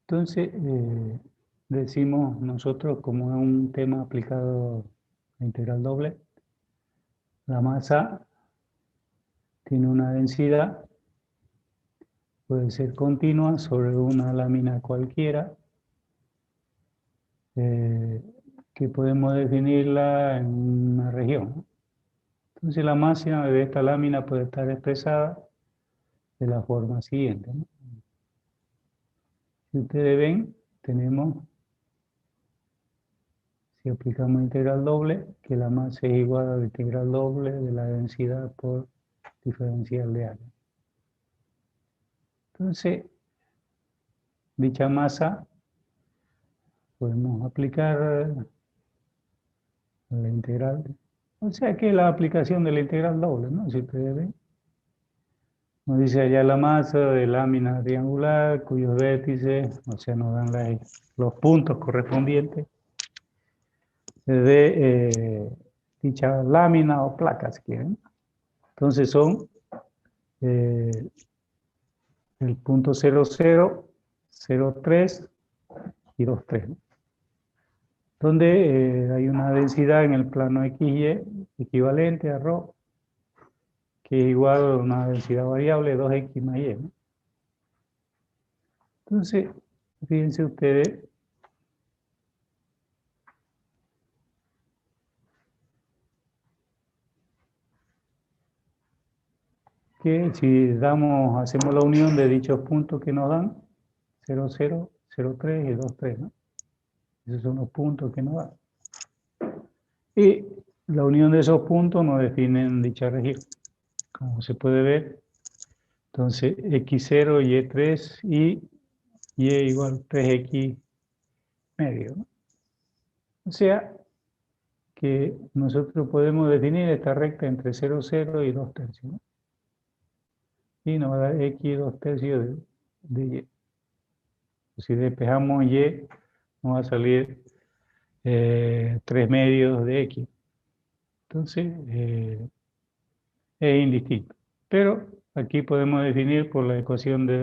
Entonces, decimos nosotros, como es un tema aplicado a integral doble, la masa tiene una densidad, puede ser continua sobre una lámina cualquiera, que podemos definirla en una región, ¿no? Entonces la masa de esta lámina puede estar expresada de la forma siguiente, ¿no? Si ustedes ven, tenemos, si aplicamos integral doble, que la masa es igual a la integral doble de la densidad por diferencial de área. Entonces, dicha masa podemos aplicar la integral, o sea que la aplicación de la integral doble, ¿no? Si ustedes ven, nos dice allá la masa de lámina triangular cuyos vértices, o sea, nos dan los puntos correspondientes de dicha lámina o placa, si quieren. Entonces son el punto 0, 0, 0, 3 y 2, 3, ¿no? Donde hay una densidad en el plano XY equivalente a ρ, que es igual a una densidad variable 2x más y, ¿no? Entonces, fíjense ustedes que si hacemos la unión de dichos puntos que nos dan, 0, 0, 0, 3 y 2, 3, ¿no? Esos son los puntos que nos dan. Y la unión de esos puntos nos definen dicha región. Como se puede ver, entonces x0, y3 y y igual 3x medio, ¿no? O sea que nosotros podemos definir esta recta entre 0, 0 y 2 tercios, ¿no? Y nos va a dar x 2 tercios de y. Si despejamos y, nos va a salir 3 medios de x. Entonces, es indistinto. Pero aquí podemos definir por la ecuación de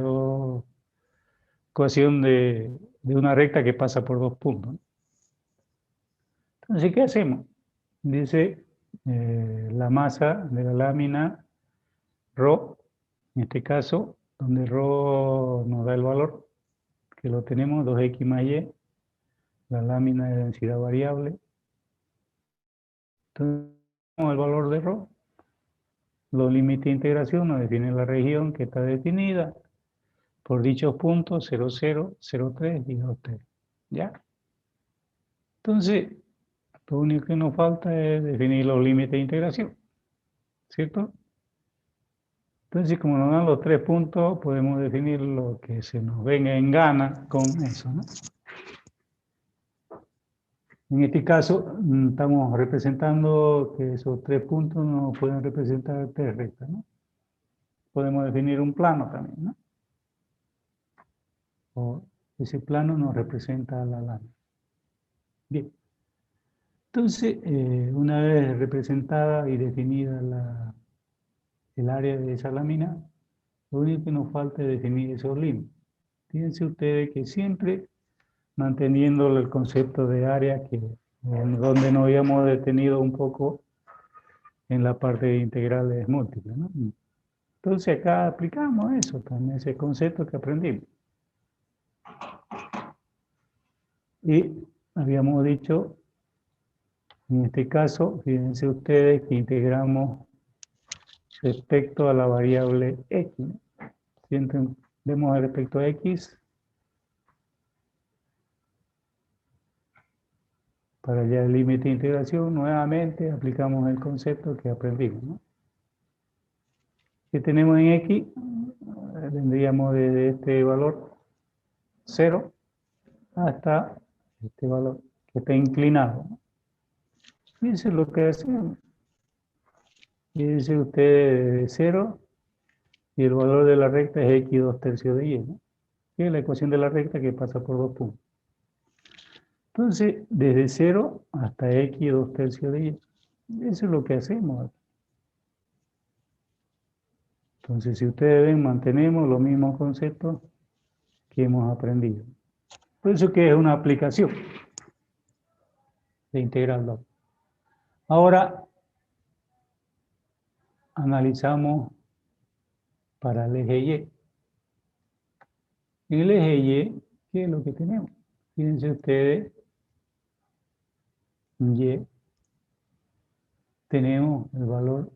una recta que pasa por dos puntos, ¿no? Entonces, ¿qué hacemos? Dice la masa de la lámina ρ, en este caso, donde ρ nos da el valor, que lo tenemos, 2x más y, la lámina de densidad variable. Entonces, el valor de ρ, los límites de integración nos definen la región que está definida por dichos puntos 0, 0, 0, 3 y 2, 3. ¿Ya? Entonces, lo único que nos falta es definir los límites de integración, ¿cierto? Entonces, como nos dan los tres puntos, podemos definir lo que se nos venga en gana con eso, ¿no? En este caso, estamos representando que esos tres puntos nos pueden representar tres rectas, ¿no? Podemos definir un plano también, ¿no? O ese plano nos representa la lámina. Bien. Entonces, una vez representada y definida el área de esa lámina, lo único que nos falta es definir esos límites. Fíjense ustedes que siempre manteniendo el concepto de área, donde nos habíamos detenido un poco en la parte de integrales múltiples, ¿no? Entonces acá aplicamos eso, también ese concepto que aprendimos. Y habíamos dicho, en este caso, fíjense ustedes que integramos respecto a la variable x, ¿no? Si vemos respecto a x, para hallar el límite de integración, nuevamente aplicamos el concepto que aprendimos, ¿no? Que tenemos en x, tendríamos desde este valor 0 hasta este valor que está inclinado, ¿no? Fíjense lo que hacemos. Fíjense ustedes de 0 y el valor de la recta es x 2 tercios de y, ¿no? Que es la ecuación de la recta que pasa por dos puntos. Entonces, desde 0 hasta x 2 tercios de y. Eso es lo que hacemos. Entonces, si ustedes ven, mantenemos los mismos conceptos que hemos aprendido. Por eso que es una aplicación de integral doble. Ahora analizamos para el eje Y. En el eje Y, ¿qué es lo que tenemos? Fíjense ustedes, en Y tenemos el valor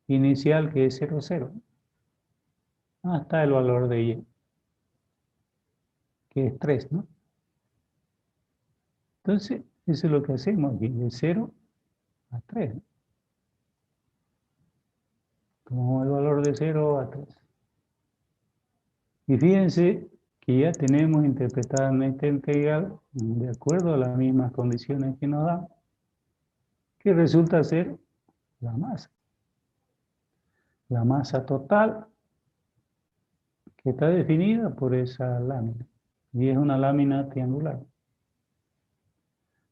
inicial que es 0, 0, hasta el valor de Y, que es 3, ¿no? Entonces, eso es lo que hacemos aquí, de 0 a 3. ¿No? Tomamos el valor de 0 a 3. Y fíjense que ya tenemos interpretada esta integral de acuerdo a las mismas condiciones que nos dan, que resulta ser la masa. La masa total que está definida por esa lámina. Y es una lámina triangular.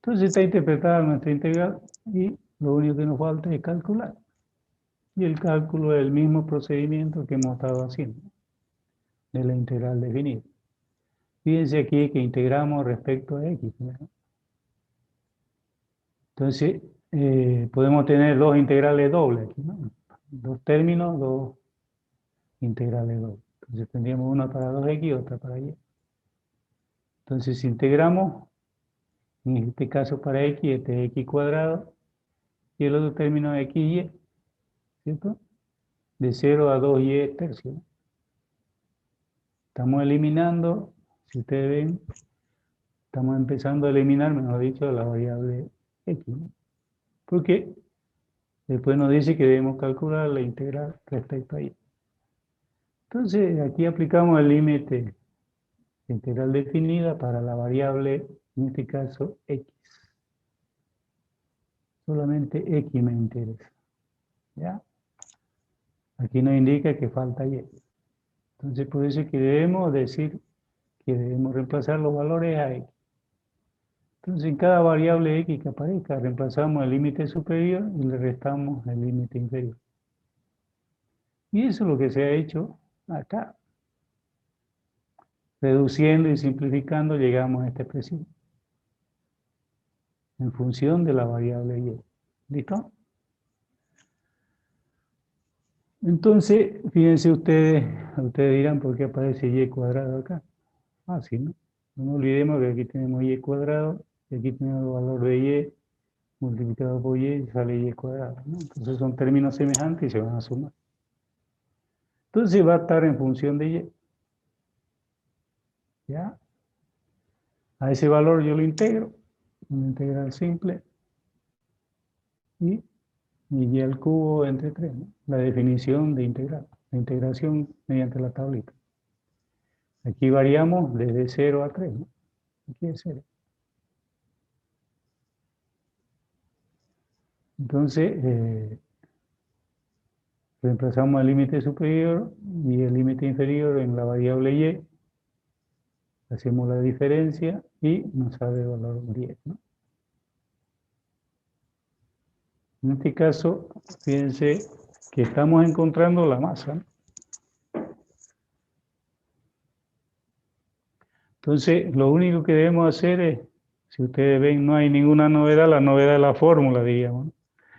Entonces está interpretada nuestra integral y lo único que nos falta es calcular. Y el cálculo es el mismo procedimiento que hemos estado haciendo de la integral definida. Fíjense aquí que integramos respecto a x. ¿No? Entonces, podemos tener dos integrales dobles aquí, ¿no? Dos términos, dos integrales dobles. Entonces tendríamos una para 2x y otra para y. Entonces, si integramos, en este caso para x, este es x cuadrado, y el otro término es xy, ¿cierto? De 0 a 2y tercios. Estamos eliminando, si ustedes ven, estamos empezando a eliminar, mejor dicho, la variable x, ¿no? Porque después nos dice que debemos calcular la integral respecto a y. Entonces, aquí aplicamos el límite integral definida para la variable, en este caso, x. Solamente x me interesa. ¿Ya? Aquí nos indica que falta y. Entonces, por eso es que debemos decir que debemos reemplazar los valores a x. Entonces, en cada variable x que aparezca, reemplazamos el límite superior y le restamos el límite inferior. Y eso es lo que se ha hecho acá. Reduciendo y simplificando, llegamos a esta expresión. En función de la variable y. ¿Listo? Entonces, fíjense ustedes dirán, ¿por qué aparece y cuadrado acá? Sí, ¿no? No olvidemos que aquí tenemos y cuadrado, y aquí tenemos el valor de y multiplicado por y sale y cuadrado, ¿no? Entonces son términos semejantes y se van a sumar. Entonces va a estar en función de y. ¿Ya? A ese valor yo lo integro, una integral simple, y y al cubo entre 3, ¿no? La definición de integral, la integración mediante la tablita. Aquí variamos desde 0 a 3, ¿no? Aquí es 0. Entonces, reemplazamos el límite superior y el límite inferior en la variable y, hacemos la diferencia y nos sale el valor 10, ¿no? En este caso, fíjense que estamos encontrando la masa, ¿no? Entonces, lo único que debemos hacer es, si ustedes ven, no hay ninguna novedad, la novedad es la fórmula, diríamos, ¿no?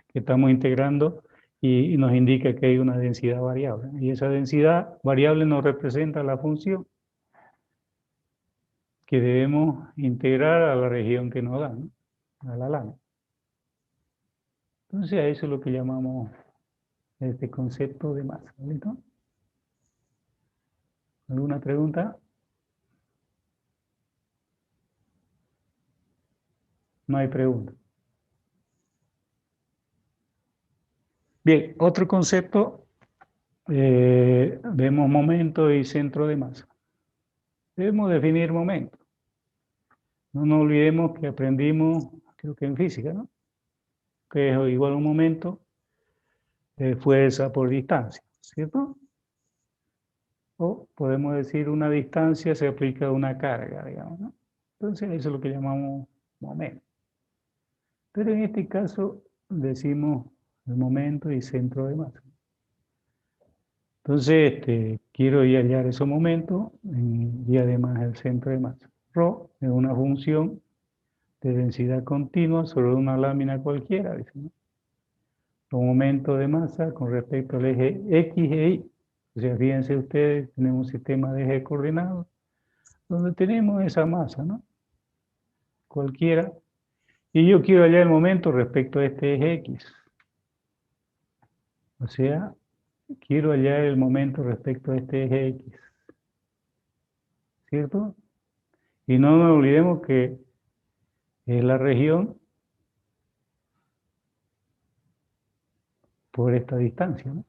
Que estamos integrando y nos indica que hay una densidad variable. Y esa densidad variable nos representa la función que debemos integrar a la región que nos da, ¿no? A la lámina. Entonces, a eso es lo que llamamos este concepto de masa. ¿Listo? ¿Alguna pregunta? No hay pregunta. Bien, otro concepto, vemos momento y centro de masa. Debemos definir momento. No nos olvidemos que aprendimos, creo que en física, ¿no? Que es igual a un momento, fuerza por distancia, ¿cierto? O podemos decir una distancia se aplica a una carga, digamos, ¿no? Entonces eso es lo que llamamos momento. Pero en este caso decimos el momento y centro de masa. Entonces, quiero ir hallar esos momentos y además el centro de masa. Rho es una función de densidad continua sobre una lámina cualquiera, dice, ¿no? Los momentos de masa con respecto al eje X e Y. O sea, fíjense ustedes, tenemos un sistema de ejes coordenados donde tenemos esa masa, ¿no? Cualquiera. Y yo quiero hallar el momento respecto a este eje X. O sea, quiero hallar el momento respecto a este eje X. ¿Cierto? Y no nos olvidemos que es la región por esta distancia, ¿no?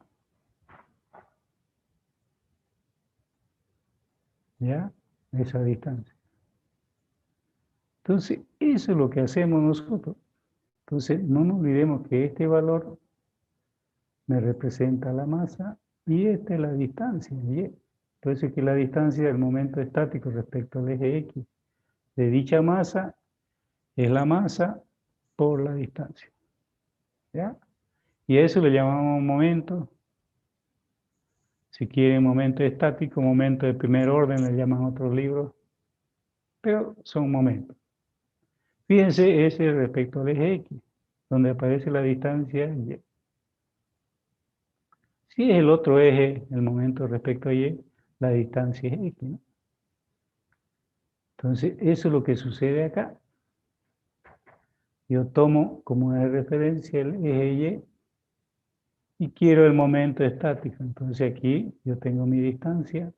¿Ya? Esa distancia. Entonces, eso es lo que hacemos nosotros. Entonces, no nos olvidemos que este valor me representa la masa y esta es la distancia, Y. Por eso es que la distancia del momento estático respecto al eje X de dicha masa es la masa por la distancia. ¿Ya? Y a eso le llamamos momento. Si quieren momento estático, momento de primer orden, le llaman otros libros, pero son momentos. Fíjense ese respecto al eje X, donde aparece la distancia Y. Si es el otro eje, el momento respecto a Y, la distancia es X, ¿no? Entonces, eso es lo que sucede acá. Yo tomo como de referencia el eje Y quiero el momento estático. Entonces aquí yo tengo mi distancia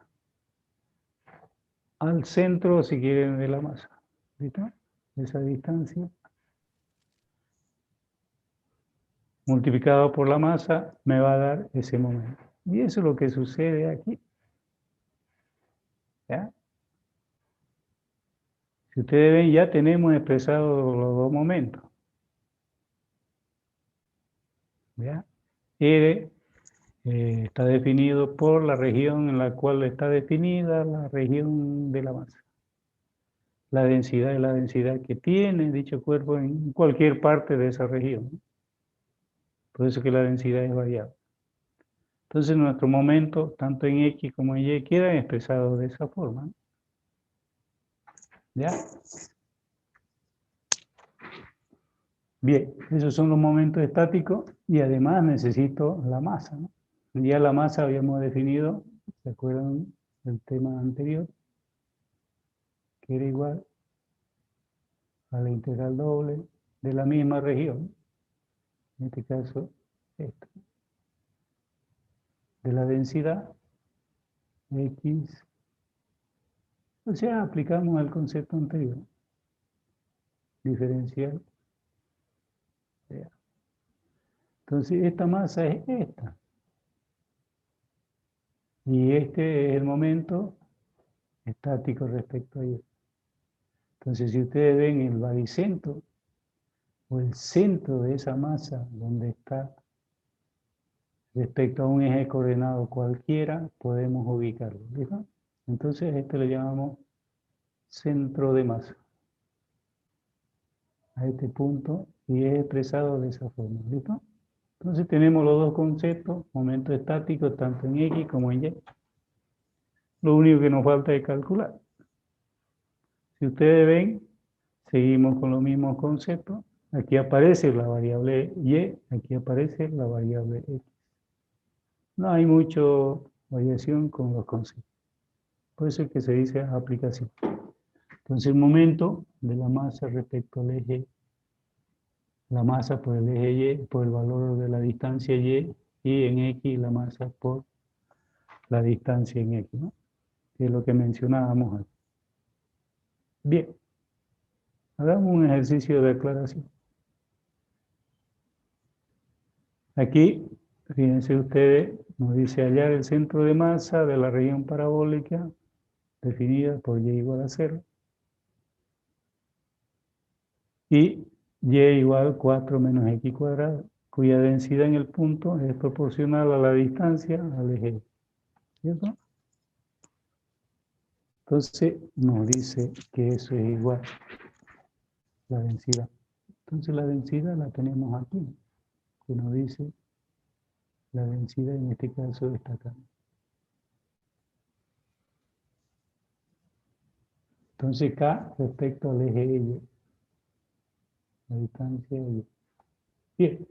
al centro, si quieren, de la masa. ¿Listo? Esa distancia multiplicado por la masa me va a dar ese momento. Y eso es lo que sucede aquí. ¿Ya? Si ustedes ven, ya tenemos expresados los dos momentos. ¿Ya? R está definido por la región en la cual está definida la región de la masa. La densidad es la densidad que tiene dicho cuerpo en cualquier parte de esa región. Por eso que la densidad es variable. Entonces nuestro momento, tanto en X como en Y, quedan expresados de esa forma. ¿Ya? Bien, esos son los momentos estáticos y además necesito la masa, ¿no? Ya la masa habíamos definido, ¿se acuerdan del tema anterior? Que era igual a la integral doble de la misma región, en este caso, esto, de la densidad X. O sea, aplicamos el concepto anterior, diferencial. Entonces, esta masa es esta. Y este es el momento estático respecto a ella. Entonces, si ustedes ven el baricentro o el centro de esa masa donde está respecto a un eje coordenado cualquiera, podemos ubicarlo. ¿Listo? Entonces, a este le llamamos centro de masa. A este punto y es expresado de esa forma. ¿Listo? Entonces, tenemos los dos conceptos, momento estático, tanto en X como en Y. Lo único que nos falta es calcular. Si ustedes ven, seguimos con los mismos conceptos. Aquí aparece la variable Y, aquí aparece la variable X. No hay mucha variación con los conceptos. Por eso es que se dice aplicación. Entonces el momento de la masa respecto al eje, la masa por el eje Y, por el valor de la distancia y en X la masa por la distancia en X, ¿no? Que es lo que mencionábamos aquí. Bien, hagamos un ejercicio de aclaración. Aquí, fíjense ustedes, nos dice hallar el centro de masa de la región parabólica definida por y igual a 0 y y igual 4 menos x cuadrado, cuya densidad en el punto es proporcional a la distancia al eje. ¿Cierto? Entonces nos dice que eso es igual la densidad. Entonces la densidad la tenemos aquí, que nos dice la densidad en este caso está acá. Entonces K respecto al eje Y, la distancia de Y. Bien.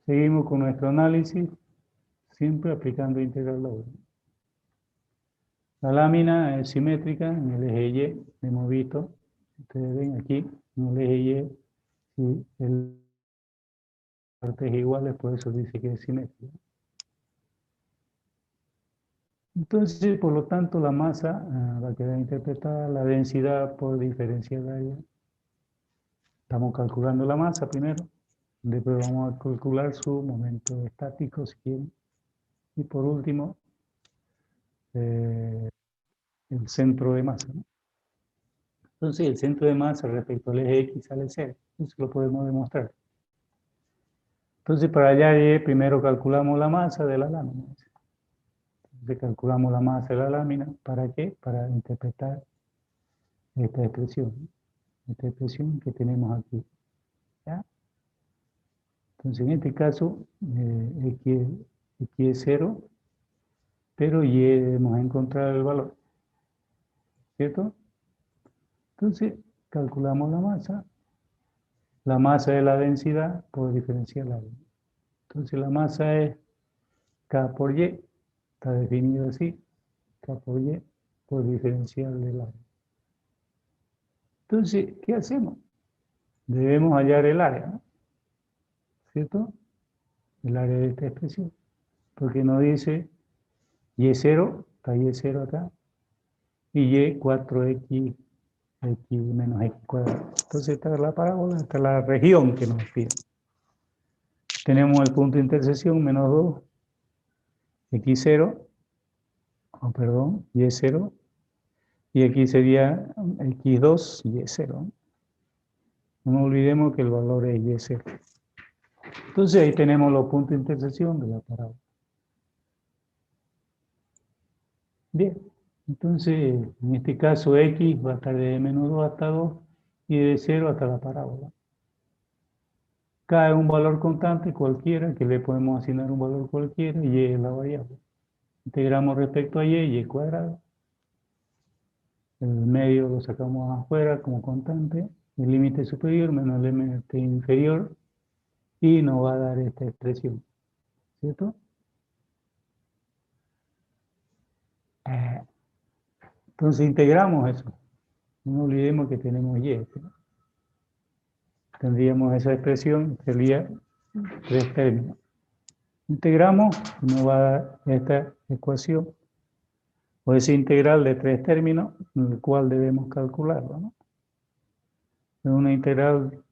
Seguimos con nuestro análisis, siempre aplicando integral doble. La lámina es simétrica en el eje Y, hemos visto, ustedes ven aquí, en el eje Y, si el parte es igual, por eso dice que es simétrica. Entonces, por lo tanto, la masa va a quedar interpretada, la densidad por diferencial área. Estamos calculando la masa primero, después vamos a calcular su momento estático, si quieren. Y por último, el centro de masa, ¿no? Entonces, el centro de masa respecto al eje X sale 0. Eso lo podemos demostrar. Entonces, para hallar Y, primero calculamos la masa de la lámina. Entonces, calculamos la masa de la lámina. ¿Para qué? Para interpretar esta expresión que tenemos aquí. ¿Ya? Entonces, en este caso, X es 0, pero Y debemos encontrar el valor. ¿Cierto? Entonces, calculamos la masa de la densidad por diferencial área. Entonces, la masa es K por Y, está definido así, K por Y, por diferencial del área. Entonces, ¿qué hacemos? Debemos hallar el área, ¿no? ¿Cierto? El área de esta expresión. Porque nos dice Y0, está Y0 acá, y Y 4X, X menos X cuadrado. Entonces, esta es la parábola, esta es la región que nos pide. Tenemos el punto de intersección, menos 2, X0, perdón, Y0, y aquí sería X2 y Y0. No nos olvidemos que el valor es Y0. Entonces ahí tenemos los puntos de intersección de la parábola. Bien, entonces en este caso X va a estar de menos 2 hasta 2 y de 0 hasta la parábola. K es un valor constante cualquiera, que le podemos asignar un valor cualquiera, y Y es la variable. Integramos respecto a Y cuadrado. El medio lo sacamos afuera como constante, el límite superior menos el límite inferior, y nos va a dar esta expresión, ¿cierto? Entonces integramos eso. No olvidemos que tenemos Y. ¿No? Tendríamos esa expresión, sería 3 términos. Integramos y nos va a dar esta ecuación, o ese integral de 3 términos, en el cual debemos calcularlo, ¿no? Es una integral,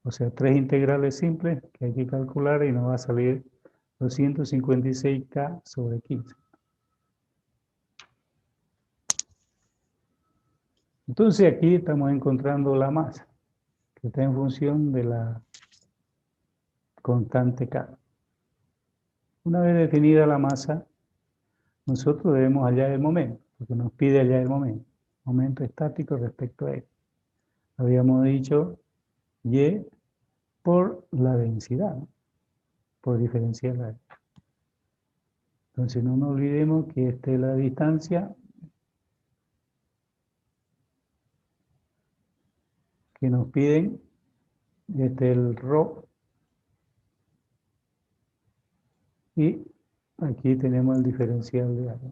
o sea, 3 integrales simples que hay que calcular y nos va a salir 256K sobre 15. Entonces aquí estamos encontrando la masa, que está en función de la constante K. Una vez definida la masa, nosotros debemos hallar el momento, porque nos pide hallar el momento estático respecto a él. Habíamos dicho Y por la densidad, ¿no? Por diferencial área. Entonces no nos olvidemos que esta es la distancia que nos piden, este es el ρ, y aquí tenemos el diferencial de área.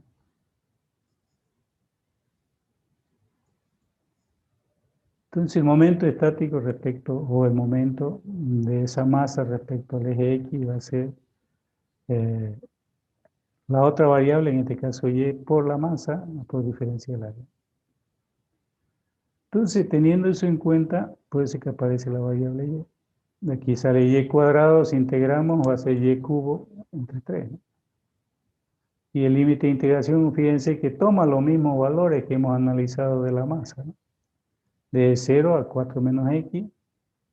Entonces el momento estático respecto, o el momento de esa masa respecto al eje X va a ser la otra variable, en este caso Y, por la masa, por diferencial área. Entonces, teniendo eso en cuenta, puede ser que aparece la variable Y. De aquí sale Y cuadrado, si integramos va a ser Y cubo entre 3, ¿no? Y el límite de integración, fíjense que toma los mismos valores que hemos analizado de la masa, ¿no? De 0 a 4 menos X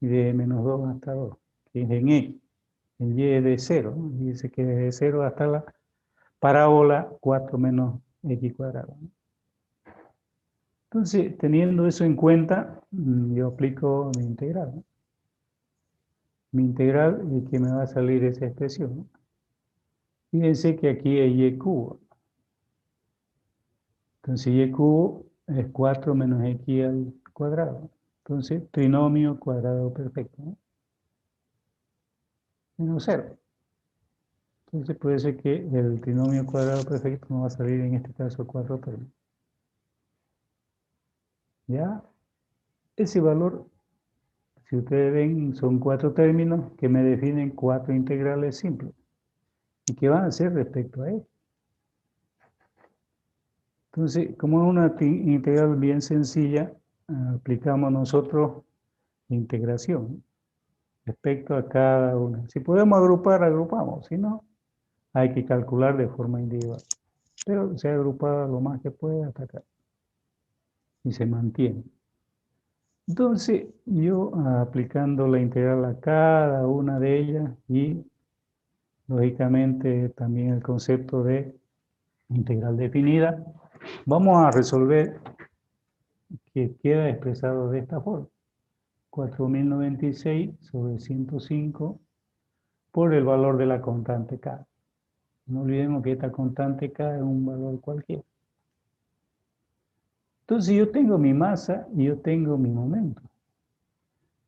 y de menos 2 hasta 2, que es en X. El Y es de 0, ¿no? Dice que de 0 hasta la parábola 4 menos X cuadrado, ¿no? Entonces, teniendo eso en cuenta, yo aplico mi integral, ¿no? Mi integral, y que me va a salir esa expresión, ¿no? Fíjense que aquí hay y cubo. Entonces y cubo es 4 menos x al cuadrado. Entonces, trinomio cuadrado perfecto, ¿no? Menos 0. Entonces puede ser que el trinomio cuadrado perfecto nos va a salir en este caso 4 términos. ¿Ya? Ese valor, si ustedes ven, son 4 términos que me definen 4 integrales simples. ¿Y qué van a hacer respecto a él? Entonces, como es una integral bien sencilla, aplicamos nosotros integración respecto a cada una. Si podemos agrupar, agrupamos. Si no, hay que calcular de forma individual. Pero se ha agrupado lo más que puede hasta acá. Y se mantiene. Entonces, yo aplicando la integral a cada una de ellas y, lógicamente, también el concepto de integral definida, vamos a resolver que queda expresado de esta forma. 4096 sobre 105 por el valor de la constante K. No olvidemos que esta constante K es un valor cualquiera. Entonces yo tengo mi masa y yo tengo mi momento.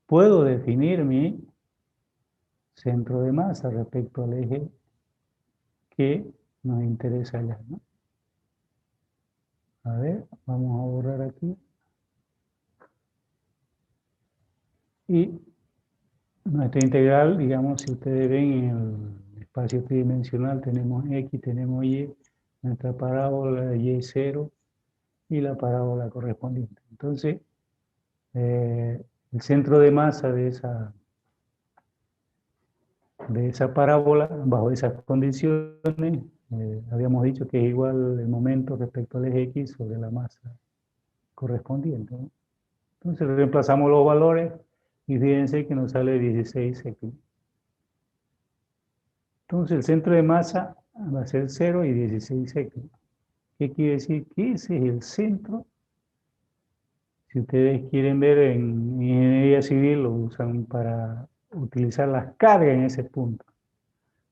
Puedo definir mi centro de masa respecto al eje que nos interesa allá, ¿no? A ver, vamos a borrar aquí. Y nuestra integral, digamos, si ustedes ven en el espacio tridimensional, tenemos X, tenemos Y, nuestra parábola Y0 y la parábola correspondiente. Entonces, el centro de masa de esa parábola, bajo esas condiciones, habíamos dicho que es igual el momento respecto al eje X sobre la masa correspondiente, ¿no? Entonces reemplazamos los valores y fíjense que nos sale 16x. Entonces el centro de masa va a ser 0 y 16x. ¿Qué quiere decir? Que ese es el centro. Si ustedes quieren ver en ingeniería civil, lo usan para utilizar las cargas en ese punto.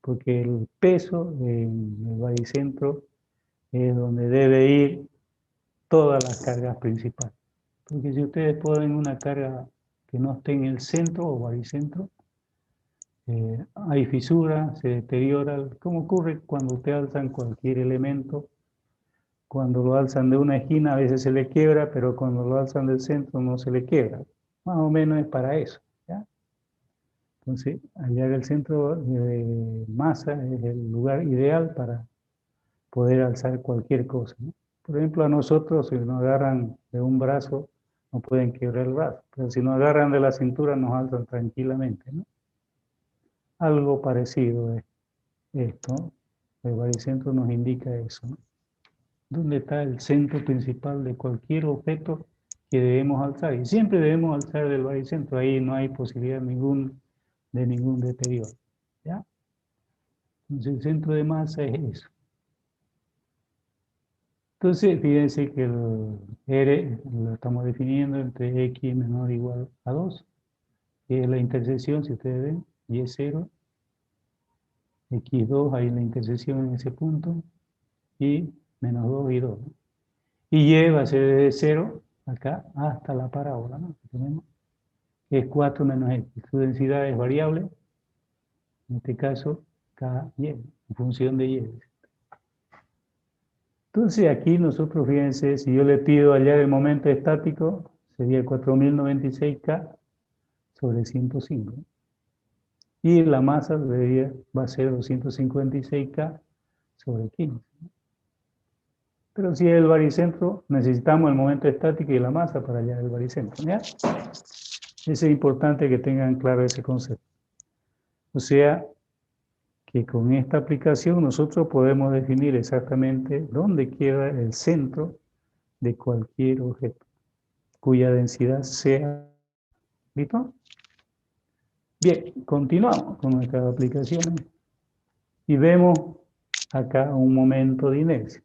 Porque el peso en el baricentro es donde debe ir todas las cargas principales. Porque si ustedes ponen una carga que no esté en el centro o baricentro, hay fisuras, se deteriora, como ocurre cuando ustedes alzan cualquier elemento. Cuando lo alzan de una esquina a veces se le quiebra, pero cuando lo alzan del centro no se le quiebra. Más o menos es para eso, ¿ya? Entonces, hallar el centro de masa es el lugar ideal para poder alzar cualquier cosa, ¿no? Por ejemplo, a nosotros, si nos agarran de un brazo, no pueden quebrar el brazo, pero si nos agarran de la cintura, nos alzan tranquilamente, ¿no? Algo parecido es esto. El baricentro nos indica eso, ¿no? ¿Dónde está el centro principal de cualquier objeto que debemos alzar? Y siempre debemos alzar del baricentro, ahí no hay posibilidad de ningún deterioro, ¿ya? Entonces el centro de masa es eso. Entonces, fíjense que el R lo estamos definiendo entre X menor o igual a 2, que es la intersección, si ustedes ven, Y es 0, X2, hay la intersección en ese punto, y menos 2 y 2, ¿no? Y Y va a ser desde 0 acá hasta la parábola, ¿no? Tenemos, que es 4 menos X. Su densidad es variable, en este caso, KY, en función de Y. Entonces aquí nosotros, fíjense, si yo le pido hallar el momento estático, sería 4096K sobre 105. Y la masa va a ser 256K sobre 15. Pero si es el baricentro, necesitamos el momento estático y la masa para hallar el baricentro, ¿ya? Es importante que tengan claro ese concepto. O sea, que con esta aplicación nosotros podemos definir exactamente dónde queda el centro de cualquier objeto, cuya densidad sea. ¿Listo? Bien, continuamos con nuestras aplicaciones y vemos acá un momento de inercia.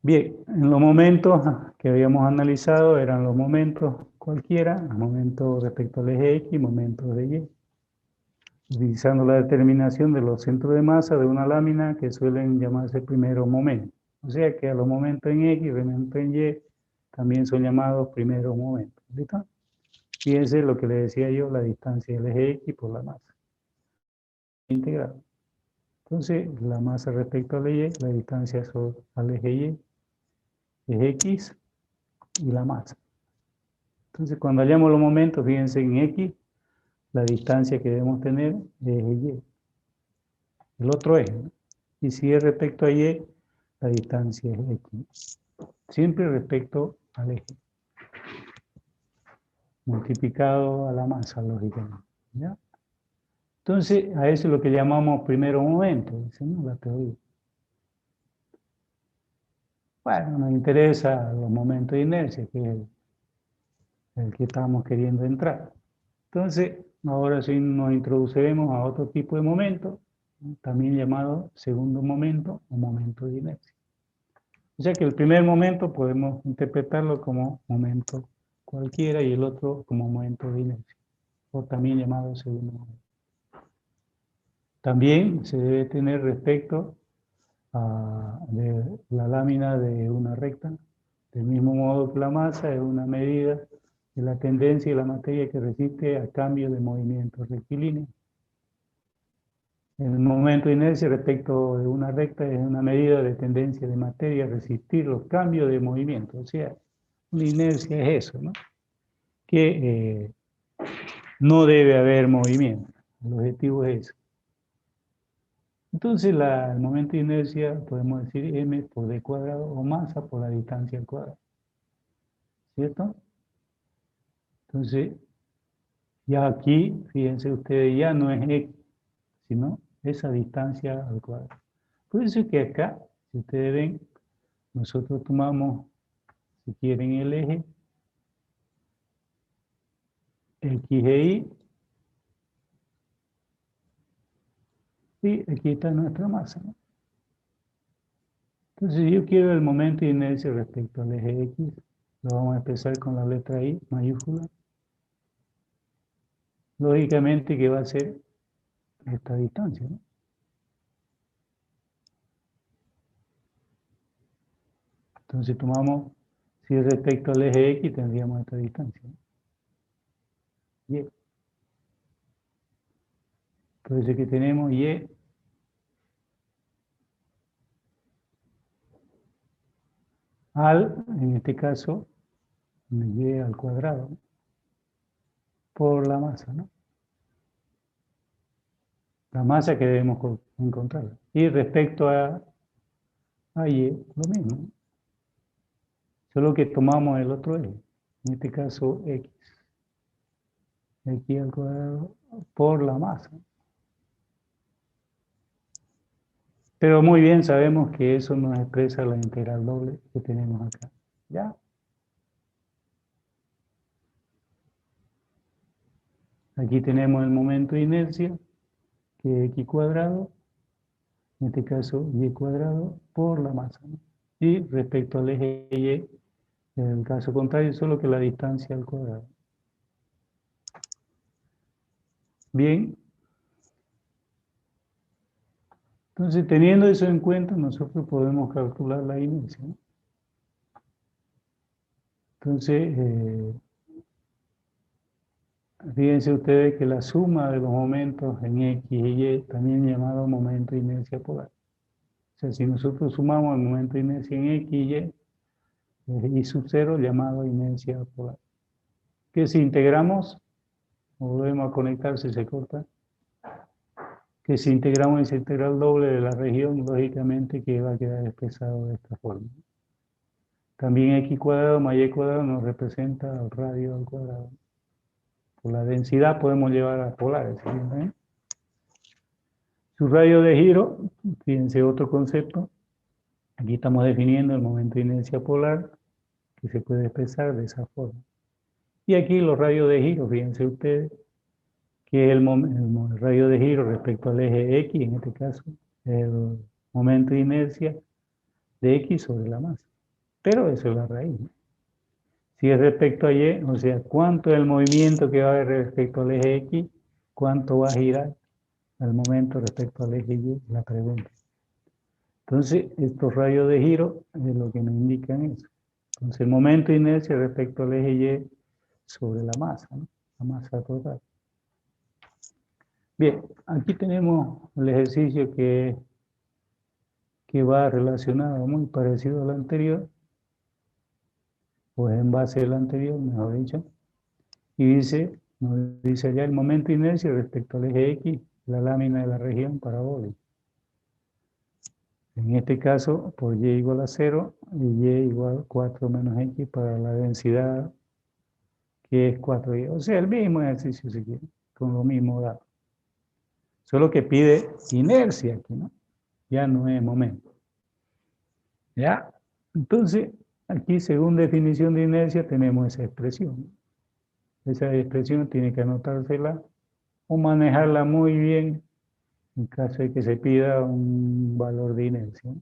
Bien, en los momentos que habíamos analizado eran los momentos cualquiera, momentos respecto al eje X, momentos de Y. utilizando la determinación de los centros de masa de una lámina que suelen llamarse primeros momentos. O sea que a los momentos en X y momentos en Y también son llamados primeros momentos. ¿Listo? Fíjense lo que le decía yo, la distancia del eje X por la masa integrada. Entonces, la masa respecto al Y, la distancia al eje Y es X y la masa. Entonces, cuando hallamos los momentos, fíjense en X, la distancia que debemos tener es Y, el otro eje, ¿no? Y si es respecto a Y, la distancia es X. Siempre respecto al eje, multiplicado a la masa, lógicamente. ¿Ya? Entonces, a eso es lo que llamamos primero momento, dice, ¿no? La teoría. Bueno, nos interesa los momentos de inercia, que es el que estamos queriendo entrar. Entonces, ahora sí nos introduciremos a otro tipo de momento, ¿no? También llamado segundo momento o momento de inercia. O sea que el primer momento podemos interpretarlo como momento cualquiera y el otro como momento de inercia, o también llamado segundo momento. También se debe tener respecto de la lámina de una recta, del mismo modo que la masa es una medida de la tendencia de la materia que resiste a cambio de movimiento rectilíneo. El momento de inercia respecto de una recta es una medida de tendencia de materia a resistir los cambios de movimiento. O sea, una inercia es eso, ¿no? Que no debe haber movimiento. El objetivo es eso. Entonces, el momento de inercia podemos decir m por d cuadrado o masa por la distancia al cuadrado. ¿Cierto? Entonces, ya aquí, fíjense ustedes, ya no es x, sino esa distancia al cuadrado. Por eso es que acá, si ustedes ven, nosotros tomamos, si quieren, el eje x e y, y aquí está nuestra masa, ¿no? Entonces, si yo quiero el momento de inercia respecto al eje x, lo vamos a empezar con la letra I mayúscula. Lógicamente que va a ser esta distancia, ¿no? Entonces tomamos, si es respecto al eje X, tendríamos esta distancia, ¿no? Y. Por eso que tenemos Y en este caso, Y al cuadrado, ¿no? Por la masa, ¿no? La masa que debemos encontrar. Y respecto a Y, lo mismo, ¿no? Solo que tomamos el otro eje, en este caso X. X al cuadrado por la masa. Pero muy bien sabemos que eso nos expresa la integral doble que tenemos acá. ¿Ya? Aquí tenemos el momento de inercia, que es x cuadrado, en este caso y cuadrado, por la masa, ¿no? Y respecto al eje Y, en el caso contrario, solo que la distancia al cuadrado. Bien. Entonces, teniendo eso en cuenta, nosotros podemos calcular la inercia, ¿no? Entonces, fíjense ustedes que la suma de los momentos en X y Y, también llamado momento de inercia polar. O sea, si nosotros sumamos el momento de inercia en X y Y, I sub 0 llamado inercia polar. Que si integramos, volvemos a conectar si se corta, que si integramos esa integral doble de la región, lógicamente que va a quedar expresado de esta forma. También x cuadrado más y cuadrado nos representa el radio al cuadrado. Por la densidad podemos llevar a polares, ¿sí? Su radio de giro, fíjense otro concepto. Aquí estamos definiendo el momento de inercia polar, que se puede expresar de esa forma. Y aquí los radios de giro, fíjense ustedes, que es el radio de giro respecto al eje X, en este caso, el momento de inercia de X sobre la masa. Pero eso es la raíz, ¿no? Si es respecto a Y, o sea, cuánto es el movimiento que va a haber respecto al eje X, cuánto va a girar al momento respecto al eje Y, la pregunta. Entonces, estos radios de giro es lo que nos indican eso. Entonces, el momento de inercia respecto al eje Y sobre la masa, ¿no? La masa total. Bien, aquí tenemos el ejercicio que va relacionado, muy parecido al anterior, pues en base al anterior, mejor dicho, y nos dice allá el momento de inercia respecto al eje X, la lámina de la región parabólica. En este caso, por Y igual a 0 y Y igual a 4 menos X para la densidad que es 4Y. O sea, el mismo ejercicio si quiere, con lo mismo datos. Solo que pide inercia aquí, ¿no? Ya no es momento. ¿Ya? Entonces, aquí según definición de inercia tenemos esa expresión. Esa expresión tiene que anotársela o manejarla muy bien en caso de que se pida un valor de inercia.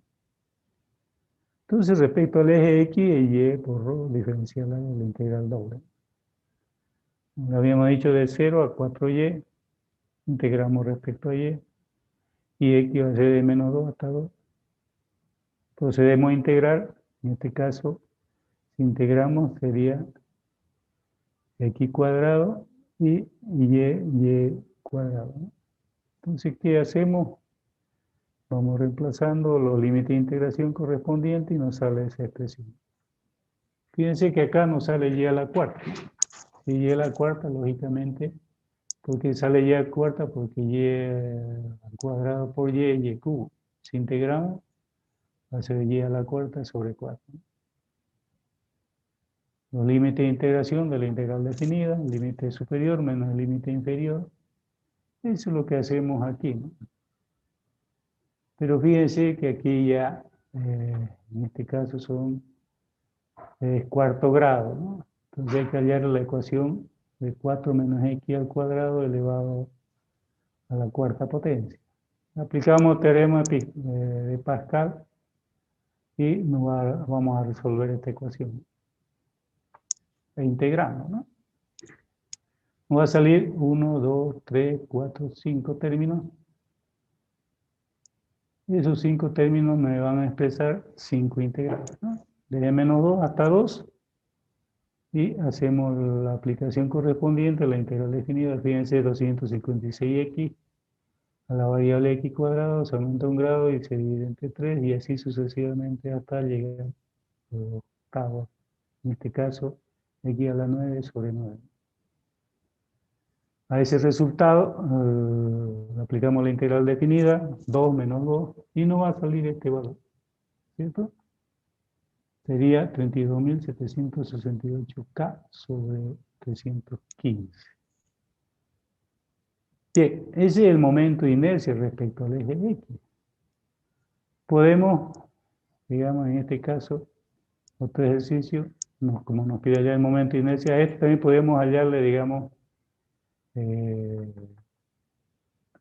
Entonces, respecto al eje X, Y por ρ diferencial de la integral doble. Como habíamos dicho, de 0 a 4Y, integramos respecto a Y, y X va a ser de menos 2 hasta 2. Procedemos a integrar, en este caso, si integramos sería X cuadrado y Y cuadrado, ¿no? Entonces, ¿qué hacemos? Vamos reemplazando los límites de integración correspondientes y nos sale esa expresión. Fíjense que acá nos sale Y a la cuarta. Si Y a la cuarta, lógicamente, porque sale Y a la cuarta, porque Y al cuadrado por Y cubo. Si integramos, va a ser Y a la cuarta sobre 4. Los límites de integración de la integral definida, el límite superior menos el límite inferior. Eso es lo que hacemos aquí, ¿no? Pero fíjense que aquí ya, en este caso son cuarto grado, ¿no? Entonces hay que hallar la ecuación de 4 menos X al cuadrado elevado a la cuarta potencia. Aplicamos teorema de Pascal y vamos a resolver esta ecuación. E integrando, ¿no? Nos va a salir 1, 2, 3, 4, 5 términos. Y esos 5 términos me van a expresar 5 integrales, ¿no? Desde menos 2 hasta 2. Y hacemos la aplicación correspondiente a la integral definida. Fíjense, 256x a la variable x cuadrado se aumenta un grado y se divide entre 3 y así sucesivamente hasta llegar al octavo. En este caso, x a la 9 sobre 9. A ese resultado aplicamos la integral definida, 2 menos 2, y nos va a salir este valor, ¿cierto? Sería 32.768K sobre 315. Bien, ese es el momento de inercia respecto al eje X. Podemos, digamos en este caso, otro ejercicio, como nos pide allá el momento de inercia, a este también podemos hallarle, digamos,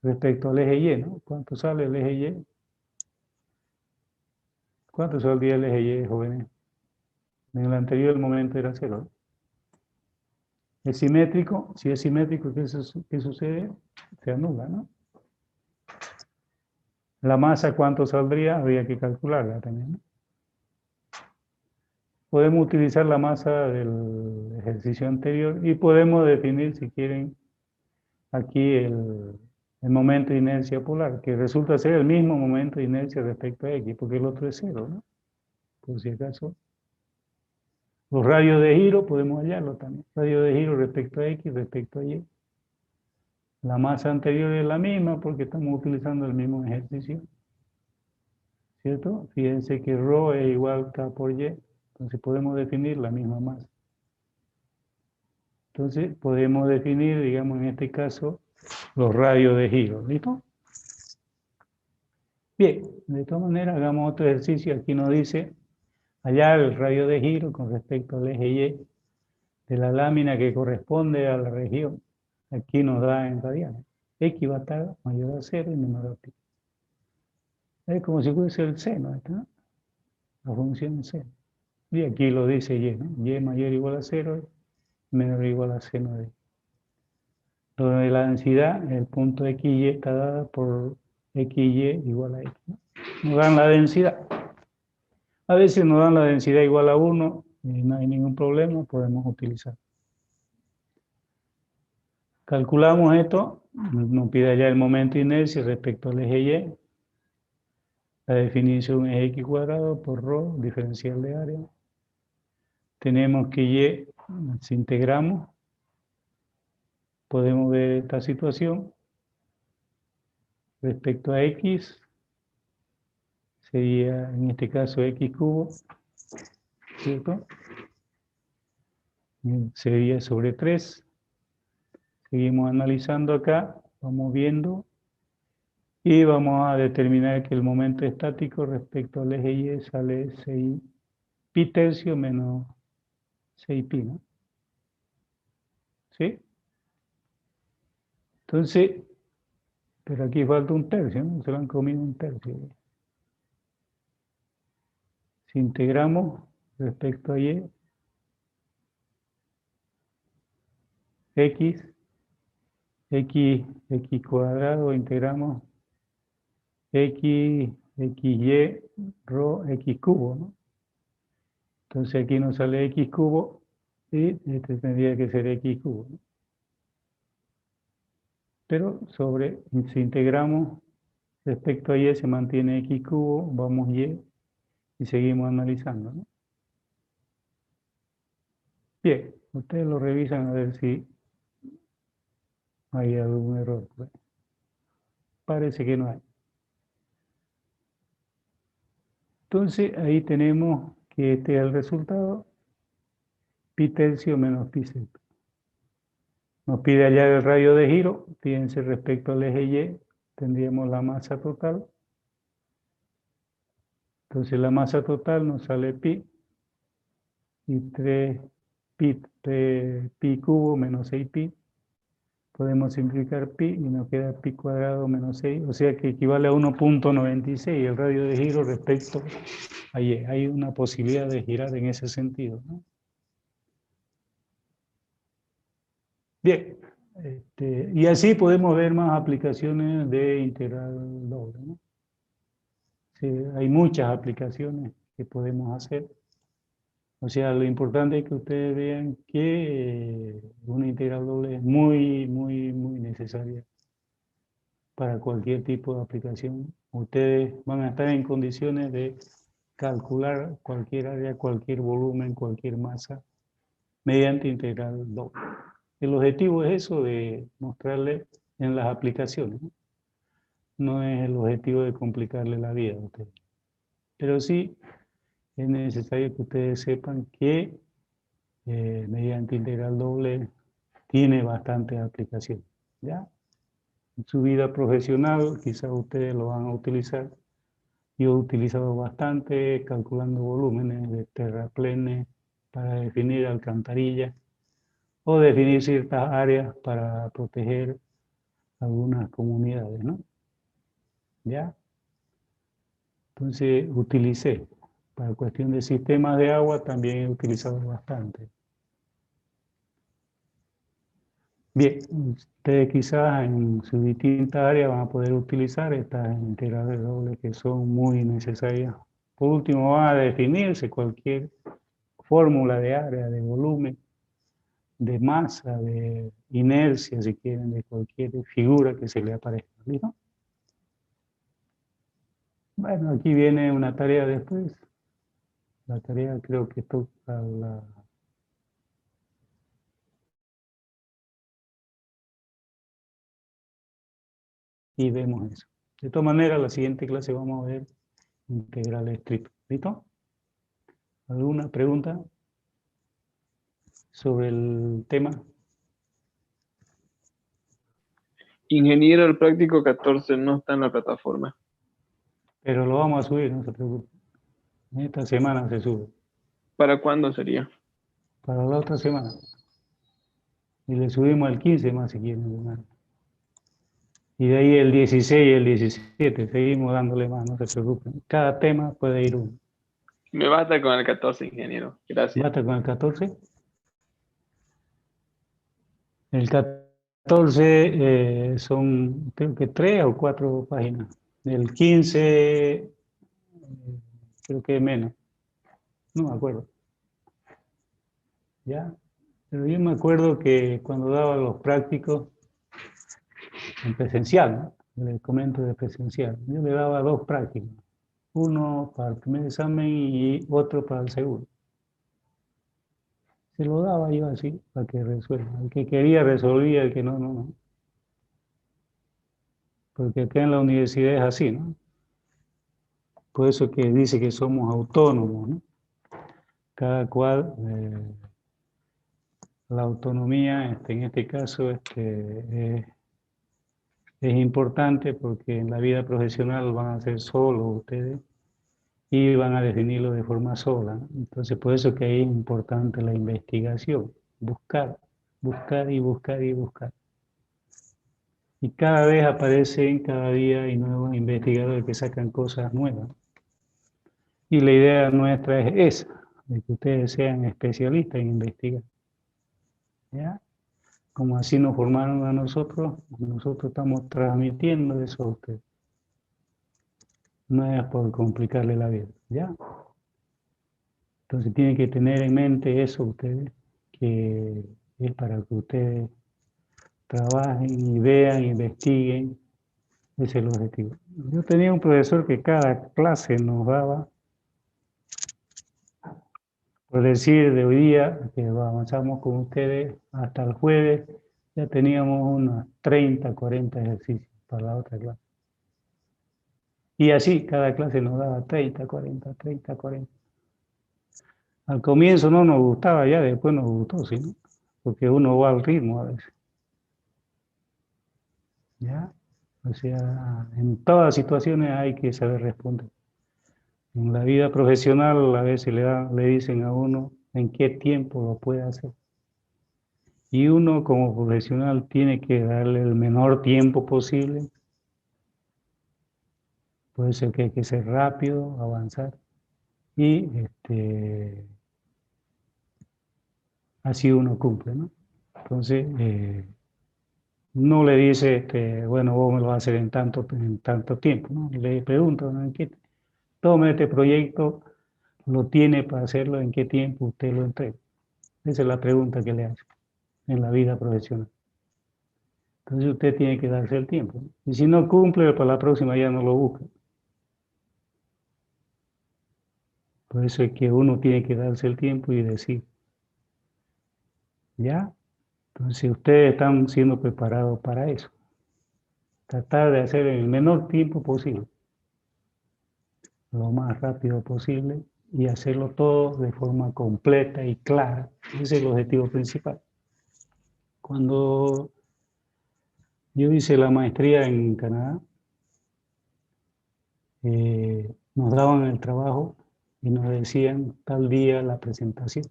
respecto al eje Y, ¿no? ¿Cuánto sale el eje Y? ¿Cuánto saldría el eje Y, jóvenes? En el anterior el momento era 0. ¿Es simétrico? Si es simétrico, ¿qué sucede? Se anula, ¿no? La masa, ¿cuánto saldría? Habría que calcularla también, ¿no? Podemos utilizar la masa del ejercicio anterior y podemos definir, si quieren, aquí el momento de inercia polar, que resulta ser el mismo momento de inercia respecto a X, porque el otro es 0, ¿no? Por si acaso. Los radios de giro podemos hallarlo también. Radio de giro respecto a X, respecto a Y. La masa anterior es la misma porque estamos utilizando el mismo ejercicio, ¿cierto? Fíjense que ρ es igual a K por Y, entonces podemos definir la misma masa. Entonces podemos definir, digamos en este caso, los radios de giro, ¿listo? Bien, de todas maneras hagamos otro ejercicio. Aquí nos dice hallar el radio de giro con respecto al eje Y de la lámina que corresponde a la región. Aquí nos da en radianes. X va a estar mayor a 0 y menor a pi. Es como si fuese el seno, ¿está? La función seno. Y aquí lo dice Y, ¿no? Y mayor o igual a 0, menor o igual a seno de Y. Donde de la densidad, el punto XY está dada por XY igual a X, ¿no? Nos dan la densidad. A veces nos dan la densidad igual a 1 y no hay ningún problema, podemos utilizar. Calculamos esto, nos pide ya el momento de inercia respecto al eje Y. La definición es x cuadrado por ρ, diferencial de área. Tenemos que Y, si integramos, podemos ver esta situación. Respecto a X, sería en este caso X cubo, ¿cierto? Sería sobre 3. Seguimos analizando acá, vamos viendo. Y vamos a determinar que el momento estático respecto al eje Y sale 6 pi tercio menos 6 pi, ¿no? ¿Sí? Entonces, pero aquí falta un tercio, ¿no? Se lo han comido un tercio. Si integramos respecto a Y, X cuadrado, integramos X, XY, ρ, X cubo, ¿no? Entonces aquí nos sale X cubo y este tendría que ser X cubo, ¿no? Pero si integramos respecto a Y se mantiene X cubo, vamos Y y seguimos analizando, ¿no? Bien, ustedes lo revisan a ver si hay algún error. Bueno, parece que no hay. Entonces ahí tenemos que este es el resultado, pi tercio menos pi sexto. Nos pide hallar el radio de giro, fíjense respecto al eje Y, tendríamos la masa total. Entonces la masa total nos sale pi, y 3 pi cubo menos 6 pi. Podemos simplificar pi y nos queda pi cuadrado menos 6, o sea que equivale a 1.96 el radio de giro respecto a Y. Hay una posibilidad de girar en ese sentido, ¿no? Bien, y así podemos ver más aplicaciones de integral doble, ¿no? Sí, hay muchas aplicaciones que podemos hacer. O sea, lo importante es que ustedes vean que una integral doble es muy, muy, muy necesaria para cualquier tipo de aplicación. Ustedes van a estar en condiciones de calcular cualquier área, cualquier volumen, cualquier masa, mediante integral doble. El objetivo es eso, de mostrarle en las aplicaciones, ¿no? No es el objetivo de complicarle la vida a ustedes. Pero sí es necesario que ustedes sepan que mediante integral doble tiene bastante aplicación, ¿ya? En su vida profesional quizás ustedes lo van a utilizar. Yo he utilizado bastante calculando volúmenes de terraplenes para definir alcantarillas o definir ciertas áreas para proteger algunas comunidades, ¿no? ¿Ya? Entonces utilicé. Para cuestión de sistemas de agua también he utilizado bastante. Bien, ustedes quizás en sus distintas áreas van a poder utilizar estas integrales dobles que son muy necesarias. Por último, van a definirse cualquier fórmula de área, de volumen, de masa, de inercia, si quieren, de cualquier figura que se le aparezca. ¿Listo? Bueno, aquí viene una tarea después. La tarea creo que toca la... Y vemos eso. De todas maneras, la siguiente clase vamos a ver integrales triples. ¿Listo? ¿Alguna pregunta sobre el tema? Ingeniero, el práctico 14 no está en la plataforma. Pero lo vamos a subir, no se preocupe. Esta semana se sube. ¿Para cuándo sería? Para la otra semana. Y le subimos el 15 más si quieren, hermano. Y de ahí el 16 y el 17. Seguimos dándole más, no se preocupen. Cada tema puede ir uno. Me basta con el 14, ingeniero. Gracias. ¿Basta con el 14? El 14 son creo que 3 o 4 páginas. El 15 creo que menos, no me acuerdo. ¿Ya? Pero yo me acuerdo que cuando daba los prácticos en presencial, ¿no? Les comento de presencial, yo le daba 2 prácticos, uno para el primer examen y otro para el segundo. Se lo daba yo así para que resuelva. El que quería resolvía, el que no, no, no. Porque acá en la universidad es así, ¿no? Por eso que dice que somos autónomos, ¿no? Cada cual, la autonomía, en este caso, es importante porque en la vida profesional van a ser solos ustedes y van a definirlo de forma sola, ¿no? Entonces, por eso que es importante la investigación, buscar, buscar y buscar y buscar. Y cada vez aparecen, cada día hay nuevos investigadores que sacan cosas nuevas. Y la idea nuestra es esa, de que ustedes sean especialistas en investigar. ¿Ya? Como así nos formaron a nosotros estamos transmitiendo eso a ustedes. No es por complicarle la vida, ¿ya? Entonces tienen que tener en mente eso ustedes, que es para que ustedes trabajen y vean, investiguen. Ese es el objetivo. Yo tenía un profesor que cada clase nos daba, por decir, de hoy día, que avanzamos con ustedes hasta el jueves, ya teníamos unos 30, 40 ejercicios para la otra clase. Y así, cada clase nos daba 30, 40, 30, 40. Al comienzo no nos gustaba, ya después nos gustó, ¿sí? ¿No? Porque uno va al ritmo a veces. ¿Ya? O sea, en todas situaciones hay que saber responder. En la vida profesional a veces le dicen a uno en qué tiempo lo puede hacer. Y uno como profesional tiene que darle el menor tiempo posible. Puede ser que hay que ser rápido, avanzar. Y así uno cumple, ¿no? Entonces, no le dice, bueno, vos me lo vas a hacer en tanto tiempo, ¿no? Le pregunto, ¿no? Tome este proyecto, lo tiene para hacerlo, ¿en qué tiempo usted lo entrega? Esa es la pregunta que le hace en la vida profesional. Entonces usted tiene que darse el tiempo, ¿no? Y si no cumple, para la próxima ya no lo busca. Por eso es que uno tiene que darse el tiempo y decir, ¿ya? Entonces ustedes están siendo preparados para eso. Tratar de hacer en el menor tiempo posible, lo más rápido posible y hacerlo todo de forma completa y clara. Ese es el objetivo principal. Cuando yo hice la maestría en Canadá, nos daban el trabajo y nos decían tal día la presentación.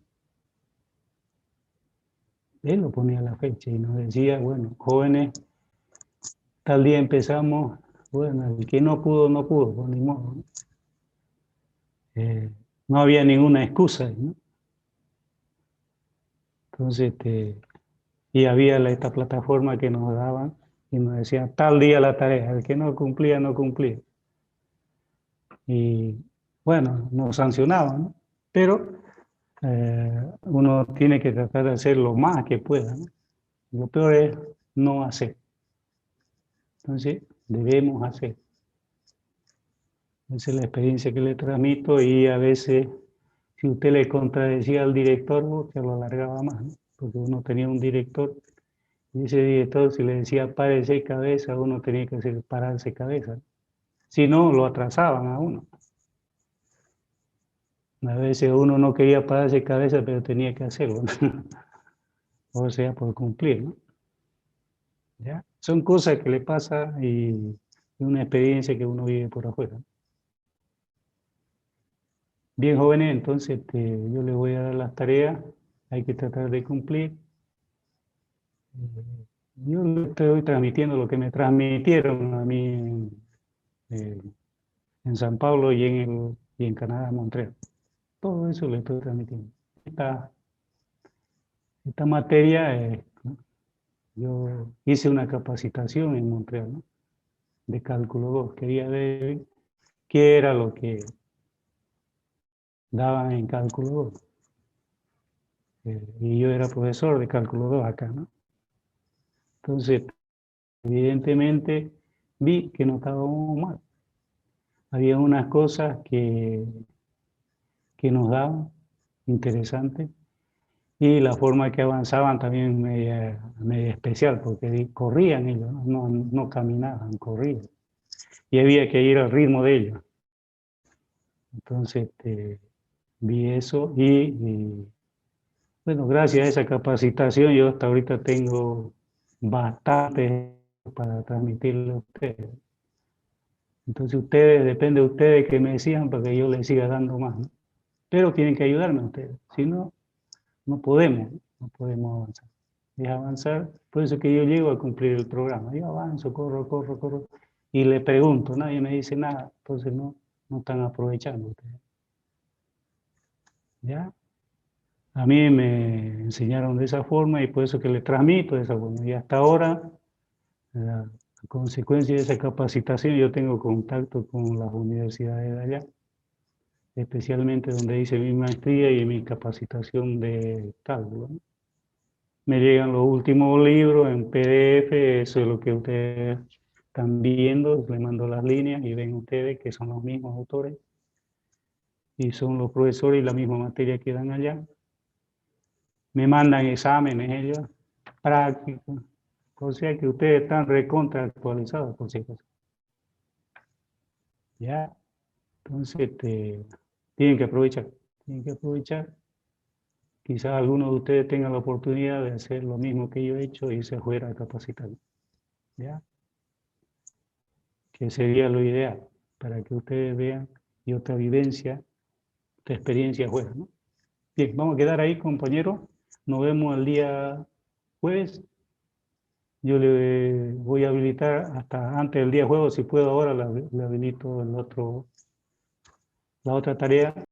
Él lo ponía la fecha y nos decía, bueno, jóvenes, tal día empezamos, bueno, el que no pudo, no pudo, pues ni modo, ¿no? No había ninguna excusa, ¿no? Entonces, y había esta plataforma que nos daban y nos decía tal día la tarea, el que no cumplía, no cumplía. Y bueno, nos sancionaban, ¿no? Pero uno tiene que tratar de hacer lo más que pueda, ¿no? Lo peor es no hacer. Entonces, debemos hacer. Esa es la experiencia que le transmito y a veces, si usted le contradecía al director, se lo alargaba más, ¿no? Porque uno tenía un director y ese director, si le decía párese cabeza, uno tenía que hacer pararse cabeza. Si no, lo atrasaban a uno. A veces uno no quería pararse cabeza, pero tenía que hacerlo, ¿no? O sea, por cumplir, ¿no? ¿Ya? Son cosas que le pasan y una experiencia que uno vive por afuera. Bien, jóvenes, entonces yo les voy a dar las tareas, hay que tratar de cumplir. Yo les estoy transmitiendo lo que me transmitieron a mí en San Pablo y en Canadá, Montreal. Todo eso le estoy transmitiendo. Esta materia yo hice una capacitación en Montreal, ¿no? De cálculo 2. Quería ver qué era lo que daban en cálculo 2. Y yo era profesor de cálculo 2 acá, ¿no? Entonces, evidentemente, vi que no estábamos mal. Había unas cosas que nos daban interesantes y la forma que avanzaban también media especial, porque corrían ellos, no caminaban, corrían. Y había que ir al ritmo de ellos. Entonces, vi eso bueno, gracias a esa capacitación yo hasta ahorita tengo bastante para transmitirle a ustedes. Entonces ustedes, depende de ustedes que me decían para que yo les siga dando más, ¿no? Pero tienen que ayudarme ustedes, si no, no podemos avanzar. Es avanzar, por eso que yo llego a cumplir el programa. Yo avanzo, corro, y le pregunto, nadie me dice nada, entonces no están aprovechando ustedes. ¿Ya? A mí me enseñaron de esa forma y por eso que le transmito de esa forma. Y hasta ahora, a consecuencia de esa capacitación, yo tengo contacto con las universidades de allá, especialmente donde hice mi maestría y mi capacitación de cálculo, ¿no? Me llegan los últimos libros en PDF, eso es lo que ustedes están viendo, les mando las líneas y ven ustedes que son los mismos autores y son los profesores y la misma materia que dan allá. Me mandan exámenes ellos, prácticos, o sea que ustedes están recontra actualizados por si acaso. ¿Ya? Entonces, tienen que aprovechar. Quizás algunos de ustedes tengan la oportunidad de hacer lo mismo que yo he hecho y irse afuera a capacitar. ¿Ya? Que sería lo ideal, para que ustedes vean y otra vivencia, otra experiencia afuera, ¿no? Bien, vamos a quedar ahí, compañeros. Nos vemos el día jueves. Yo le voy a habilitar hasta antes del día jueves, si puedo ahora, le habilito la otra tarea.